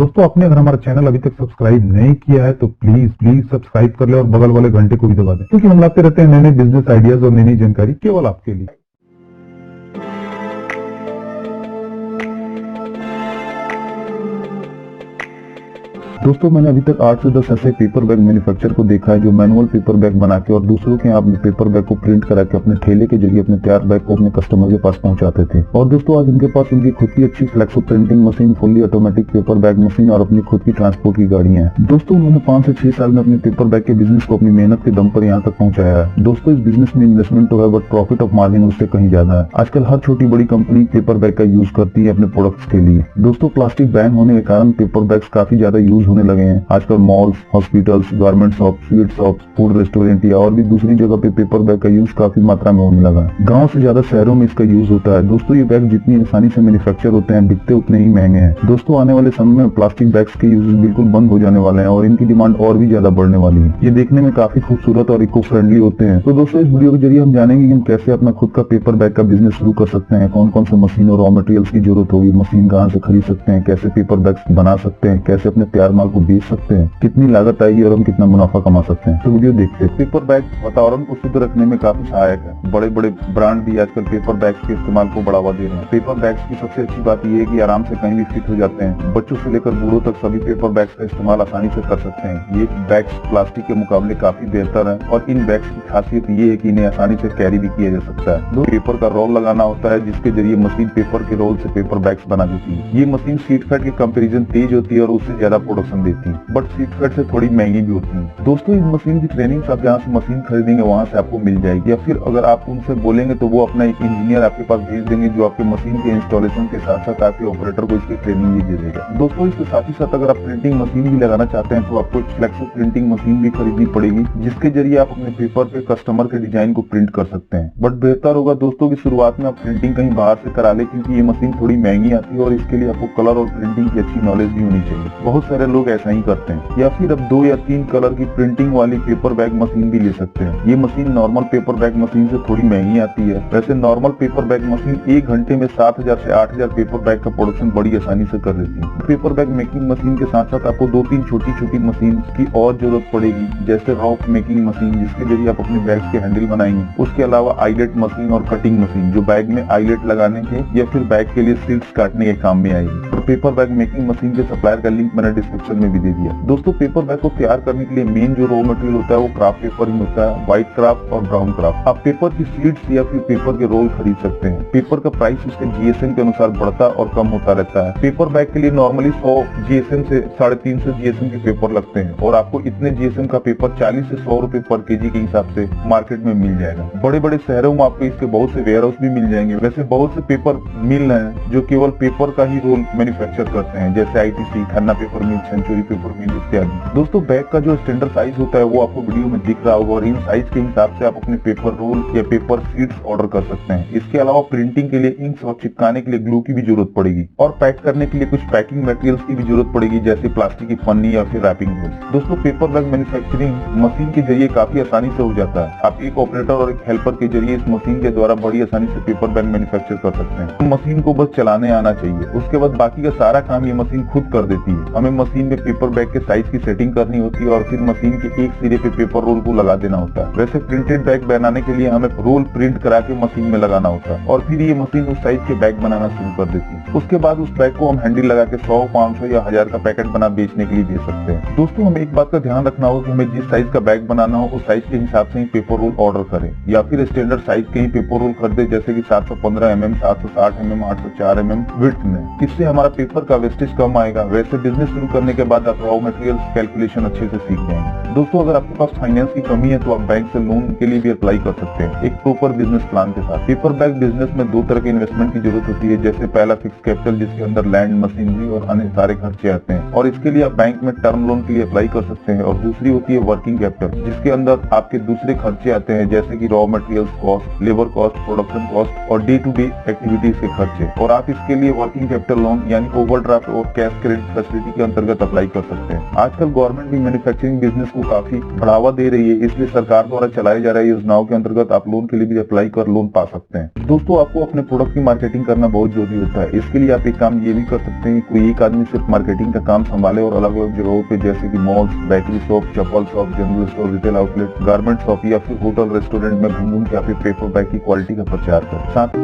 दोस्तों आपने अगर हमारा चैनल अभी तक सब्सक्राइब नहीं किया है तो प्लीज सब्सक्राइब कर ले और बगल वाले घंटे को भी दबा दें, क्योंकि हम लाते रहते हैं नए नए बिजनेस आइडियाज और नई नई जानकारी केवल आपके लिए। दोस्तों मैंने अभी तक 8 से 10 ऐसे पेपर बैग मैन्युफैक्चर को देखा है जो मैनुअल पेपर बैग बना के और दूसरों के यहाँ पेपर बैग को प्रिंट करा के अपने ठेले के जरिए अपने तैयार बैग को अपने कस्टमर के पास पहुंचाते थे। और दोस्तों आज उनके पास उनकी खुद की अच्छी flexo printing machine, fully automatic paper bag machine और अपनी खुद की ट्रांसपोर्ट की गाड़ियां हैं। दोस्तों उन्होंने 5 से 6 साल में अपने पेपर बैग के बिजनेस को अपनी मेहनत के दम पर यहाँ तक पहुँचाया है। दोस्तों इस बिजनेस में इन्वेस्टमेंट तो है बट प्रॉफिट ऑफ मार्जिन उससे कहीं ज्यादा है। आजकल हर छोटी बड़ी कंपनी पेपर बैग का यूज करती है अपने प्रोडक्ट्स के लिए। दोस्तों प्लास्टिक बैन होने के कारण पेपर बैग्स काफी ज्यादा यूज होने लगे हैं। आजकल malls, hospitals, garment shop, sweet shop, food restaurant या और भी दूसरी जगह पे पेपर बैग का यूज काफी मात्रा में होने लगा है। गांव से ज्यादा शहरों में इसका यूज होता है। दोस्तों ये बैग जितनी आसानी से मैन्युफैक्चर होते हैं बिकते उतने ही महंगे हैं। दोस्तों आने वाले समय में प्लास्टिक बैग्स के यूज बिल्कुल बंद हो जाने वाले हैं और इनकी डिमांड और भी ज्यादा बढ़ने वाली है। ये देखने में काफी खूबसूरत और इको फ्रेंडली होते हैं। तो दोस्तों इस वीडियो के जरिए हम जानेंगे कि हम कैसे अपना खुद का पेपर बैग का बिजनेस शुरू कर सकते हैं, कौन कौन से मशीन और रॉ मटेरियल्स की जरूरत होगी, मशीन कहाँ से खरीद सकते हैं, कैसे पेपर बैग्स बना सकते हैं, कैसे अपने तैयार माल को बेच सकते हैं, कितनी लागत आएगी और हम कितना मुनाफा कमा सकते हैं। तो वीडियो देखते हैं। पेपर बैग वातावरण को शुद्ध रखने में काफी सहायक है। बड़े बड़े ब्रांड भी आजकल पेपर बैग्स के इस्तेमाल को बढ़ावा दे रहे हैं। पेपर बैग्स की सबसे अच्छी बात यह है कि आराम से कहीं भी फिट हो जाते हैं। बच्चों से लेकर बूढ़ों तक सभी पेपर बैग्स का इस्तेमाल आसानी से कर सकते हैं। ये बैग्स प्लास्टिक के मुकाबले काफी बेहतर है और इन बैग्स की खासियत ये है कि इन्हें आसानी से कैरी भी किया जा सकता है। दो पेपर का रोल लगाना होता है जिसके जरिए मशीन पेपर के रोल से पेपर बैग्स बना देती है। ये मशीन सीट फैट के कंपेरिजन तेज होती है और उससे ज्यादा प्रोडक्शन देती है, बट सीट फैट से थोड़ी महंगी भी होती है। दोस्तों इस मशीन की ट्रेनिंग आप जहाँ से मशीन खरीदेंगे वहाँ से आपको मिल जाएगी, या फिर अगर आप उनसे बोलेंगे तो वो अपना एक इंजीनियर आपके पास भेज देंगे जो आपके मशीन के इंस्टॉलेशन के साथ साथ आपके ऑपरेटर को इसकी ट्रेनिंग भी दे देगा। दोस्तों इसके साथ ही साथ अगर आप प्रिंटिंग मशीन भी लगाना चाहते हैं तो आपको एक फ्लेक्सो प्रिंटिंग मशीन भी खरीदनी पड़ेगी जिसके जरिए आप अपने पेपर पे कस्टमर के डिजाइन को प्रिंट कर सकते हैं। बट बेहतर होगा दोस्तों की शुरुआत में आप प्रिंटिंग कहीं बाहर से करा ले, क्योंकि ये मशीन थोड़ी महंगी आती है और इसके लिए आपको कलर और प्रिंटिंग की अच्छी नॉलेज भी होनी चाहिए। बहुत सारे लोग ऐसा ही करते हैं। या फिर अब 2 या 3 कलर की प्रिंटिंग वाली पेपर बैग मशीन भी ले सकते हैं। ये machine normal paper bag machine से थोड़ी महंगी आती है। वैसे नॉर्मल पेपर बैग मशीन 1 घंटे में 7000 से 8000 पेपर बैग का प्रोडक्शन बड़ी आसानी से कर देती है। पेपर बैग मेकिंग मशीन के साथ साथ आपको 2-3 छोटी मशीन की और जरूरत पड़ेगी, जैसे रॉक मेकिंग मशीन जिसके जरिए आप अपने बैग के हैंडल बनाएंगे। उसके अलावा आईलेट मशीन और कटिंग मशीन जो बैग में आईलेट लगाने के या फिर बैग के लिए सिल्क्स काटने के काम में आएगी। और पेपर बैग मेकिंग मशीन के सप्लायर का लिंक मैंने डिस्क्रिप्शन में भी दे दिया। दोस्तों पेपर बैग को तैयार करने के लिए मेन जो रॉ मटेरियल होता है वो क्राफ्ट पेपर ही होता है, व्हाइट क्राफ्ट और ब्राउन क्राफ्ट। आप पेपर की शीट्स या फिर पेपर के रोल खरीद सकते हैं। पेपर का प्राइस उसके जीएसएम के अनुसार बढ़ता और कम होता रहता है। पेपर बैग के लिए नॉर्मली 100 जीएसएम से 350 जीएसएम के पेपर लगते हैं और आपको इतने जीएसएम का पेपर 40 से 100 रुपए पर केजी के हिसाब से मार्केट में मिल जाएगा। बड़े बड़े शहरों में आपको इसके बहुत से वेयर हाउस भी मिल जाएंगे। वैसे बहुत से पेपर मिल हैं जो केवल पेपर का ही रोल मैन्युफैक्चर करते हैं, जैसे आईटीसी, खन्ना पेपर मिल, सेंचुरी पेपर मिल इत्यादि। दोस्तों बैग का जो स्टैंडर्ड साइज होता है वो आपको वीडियो में दिख रहा होगा और इन साइज के हिसाब से आप अपने पेपर रोल या पेपर शीट्स ऑर्डर कर सकते हैं। इसके अलावा प्रिंटिंग के लिए इंक्स और चिपकाने के लिए ग्लू की भी जरूरत पड़ेगी और पैक करने के लिए कुछ पैकिंग मटेरियल्स की भी जरूरत पड़ेगी, जैसे प्लास्टिक की पन्नी या फिर रैपिंग रोल्स। दोस्तों पेपर बैग मैन्युफैक्चरिंग मशीन के जरिए काफी आसानी से हो जाता है। आप एक ऑपरेटर और एक हेल्पर के जरिए इस मशीन के द्वारा बड़ी आसानी से पेपर बैग मैन्युफैक्चर कर सकते हैं। मशीन को बस चलाने आना चाहिए, उसके बाद बाकी का सारा काम ये मशीन खुद कर देती है। हमें मशीन में पेपर बैग के साइज की सेटिंग करनी होती है और फिर मशीन के एक सिरे पे पेपर रोल को लगा देना होता है। वैसे प्रिंटेड बैग बनाने के लिए हमें रोल प्रिंट करा के मशीन में लगाना होता है और फिर ये मशीन उस साइज के बैग बनाना शुरू कर देती है। उसके बाद उस बैग को हम हैंडल लगा के 100, 500 या 1000 का पैकेट बना बेचने के लिए दे सकते हैं। दोस्तों हमें एक बात का ध्यान रखना होगा कि हमें जिस साइज का बैग बनाना हो उस साइज के हिसाब से ही पेपर रोल ऑर्डर करें, या फिर स्टैंडर्ड साइज के ही पेपर रोल खरीदे, जैसे कि 715 mm, 760 mm, 804 mm विड्थ में। इससे हमारा पेपर का वेस्टेज कम आएगा। वैसे बिजनेस शुरू करने के बाद आप रॉ मटेरियल्स कैलकुलेशन अच्छे से सीख जाएंगे। दोस्तों अगर आपके पास फाइनेंस की कमी है तो आप बैंक से लोन के लिए भी अप्लाई कर सकते हैं एक प्रॉपर बिजनेस प्लान के साथ। पेपर बैग बिजनेस में 2 तरह के इन्वेस्टमेंट की जरूरत होती है, जैसे पहला फिक्स कैपिटल जिसके अंदर लैंड, मशीनरी और अन्य सारे खर्चे आते हैं और इसके लिए आप बैंक में टर्म लोन के लिए अप्लाई कर सकते हैं। और दूसरी होती है वर्किंग कैपिटल जिसके अंदर आपके दूसरे खर्चे आते हैं, जैसे कि raw materials cost, labour cost, production cost और डे टू डे एक्टिविटीज के खर्चे। और आप इसके लिए वर्किंग कैपिटल लोन यानी यानी ओवरड्राफ्ट और कैश क्रेडिट फैसिलिटी के अंतर्गत अप्लाई कर सकते हैं। आजकल गवर्नमेंट भी मैन्युफैक्चरिंग बिजनेस को काफी बढ़ावा दे रही है, इसलिए सरकार द्वारा चलाई जा रही योजनाओं के अंतर्गत आप लोन के लिए भी अप्लाई कर लोन पा सकते हैं। दोस्तों, आपको अपने प्रोडक्ट की मार्केटिंग करना बहुत जरूरी होता है। इसके लिए आप एक काम ये भी कर सकते हैं, कोई एक आदमी सिर्फ मार्केटिंग का काम संभाले और अलग अलग जगहों पे जैसे कि मॉल्स, बेकरी शॉप, चप्पल shop, general store, retail outlet, garment shop या फिर होटल रेस्टोरेंट में घूम के आप पेपर बैग की क्वालिटी का प्रचार करें। साथ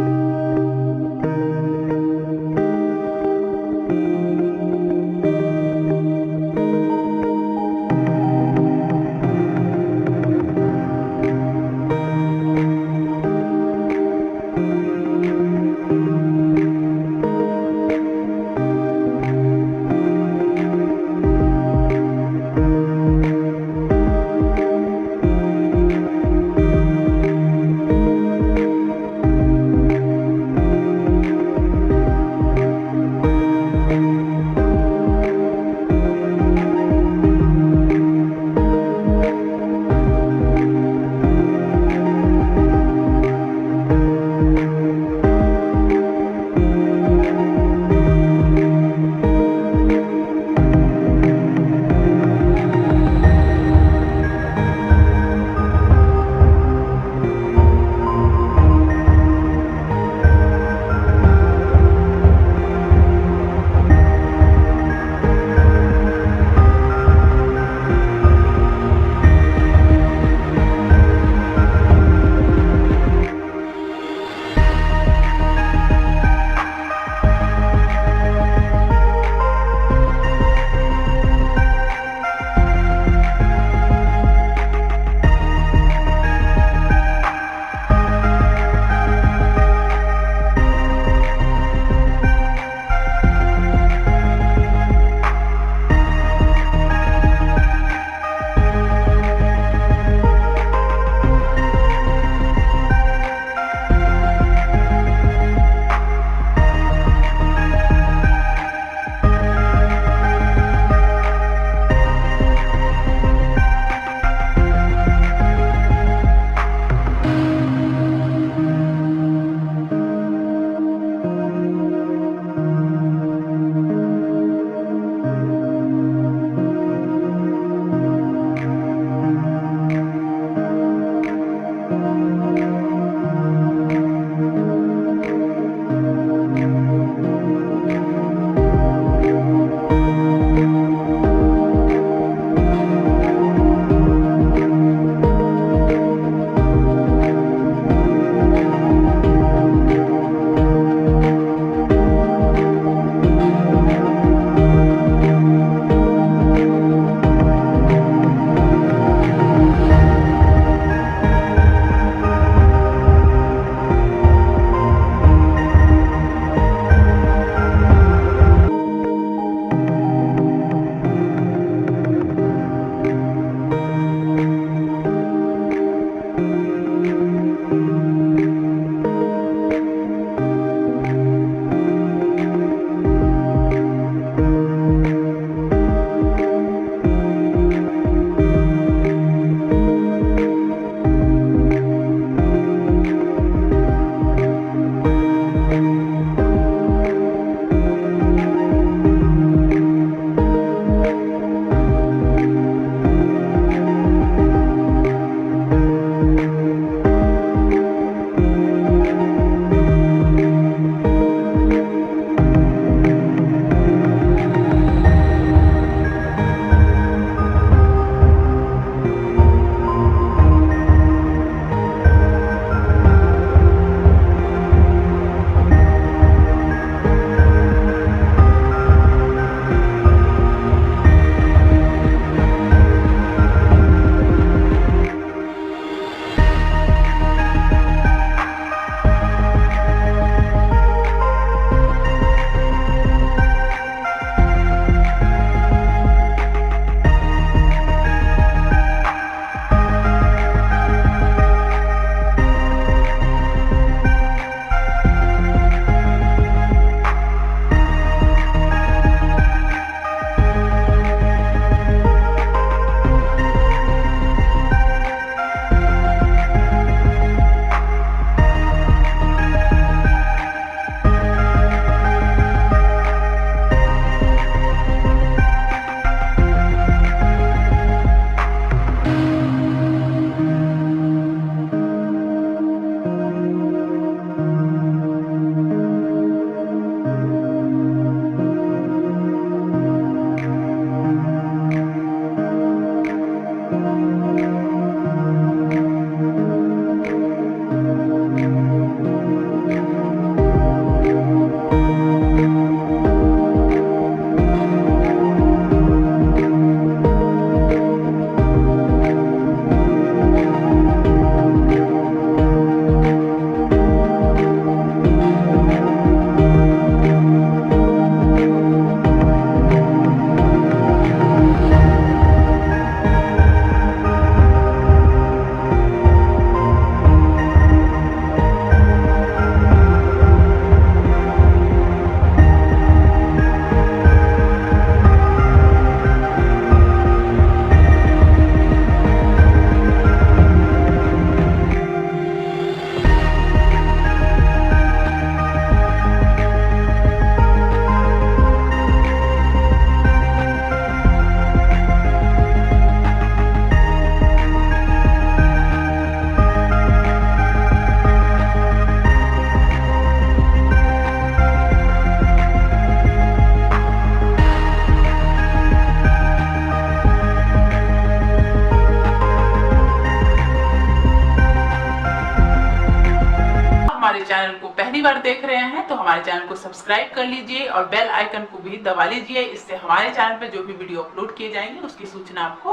हमारे चैनल को सब्सक्राइब कर लीजिए और बेल आइकन को भी दबा लीजिए। इससे हमारे चैनल पर जो भी वीडियो अपलोड किए जाएंगे उसकी सूचना आपको।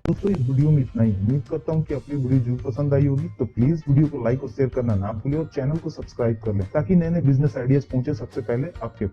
दोस्तों इस वीडियो में इतना ही। उम्मीद करता हूँ कि आपको वीडियो जरूर पसंद आई होगी। तो प्लीज वीडियो को लाइक और शेयर करना ना भूलें और चैनल को सब्सक्राइब कर लें ताकि नए नए बिजनेस आइडियाज पहुंचे सबसे पहले आपके पास।